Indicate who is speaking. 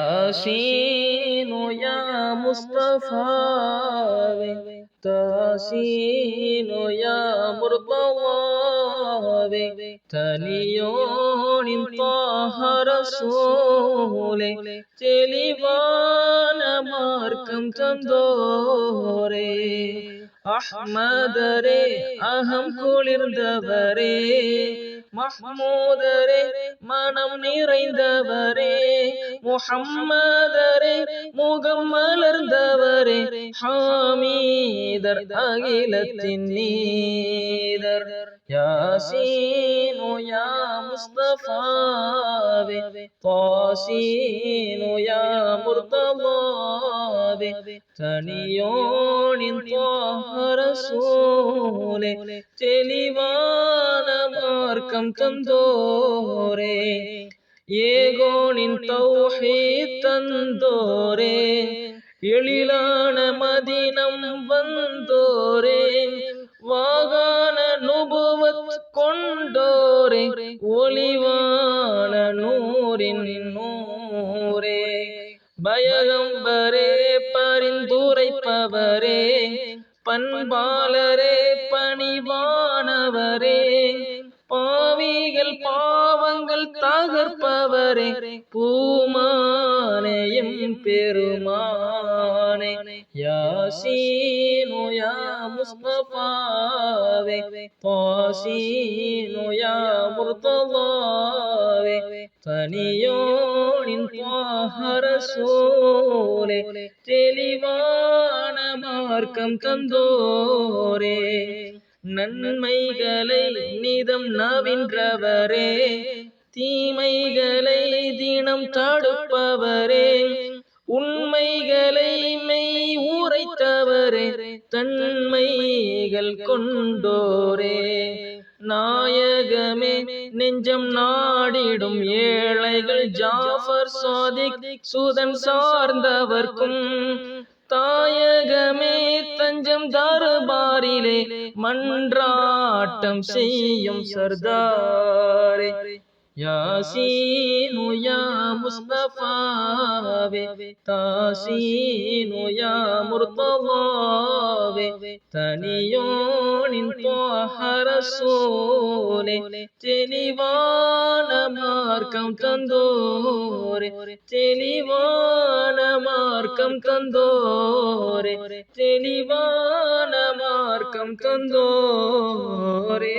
Speaker 1: யாசீனு யா முஸ்தஃபாவே, தாசீனு யா முர்தலாவே, தனியோனின் தாஹ ரசூலே, தெளிவான மார்க்கம் தந்தோரே. அஹ்மதரே அகம் குளிர்ந்தவரே, மஹ்மூதரே மனம் நிறைந்தவரே, முஹம்மதரே முகம் மலர்ந்தவரே, ஹாமீதர் அகிலத்தின் நீதர். யாசீனு யா முஸ்தஃபாவே, தாசீனு யா முர்தலாவே, தனியோனின் தாஹ ரசூலே, தெளிவான மார்க்கம் தந்தோரே. ஏகோனின் தௌஹீத் தந்தோரே, எழிலான மதீனம் வந்தோரே, வாகான நுபுவத் கொண்டோரே, ஒளிவான நூரின் நூரே. பயகம்பரே பரிந்துரைப்பவரே, பண்பாளரே பணிவானவரே, பாவிகள் பாவங்கள் தகர்ப்பவரே, பூமானேயும் பெருமானே. யாசீனு யா முஸ்தஃபாவே, தாசீனு யா முர்தலாவே, தனியோனின் தாஹ ரசூலே, தெளிவான மார்க்கம் தந்தோரே. நன்மைகளை நிதம் நவின்றவரே, தீமைகளை தினம் தடுப்பவரே, உண்மைகளை மெய் உரைத்தவரே, தன்மைகள் கொண்டோரே. நாயகமே நெஞ்சம் நாடிடும் ஏழைகள், ஜாஃபர் சாதிக் சுதன் சார்ந்தவர்க்கும், தாயகமே தஞ்சம் தர்பாரிலே மன்றாட்டம் செய்யும் சர்தாரே. யாசீனு யா முஸ்தஃபாவே, தாசீனு யா முர்தலாவே, தனியோனின் தாஹ ரசூலே, தெளிவான மார்க்கம் தந்தோரே, தெளிவான மார்க்கம் தந்தோரே, தெளிவான மார்க்கம் தந்தோரே.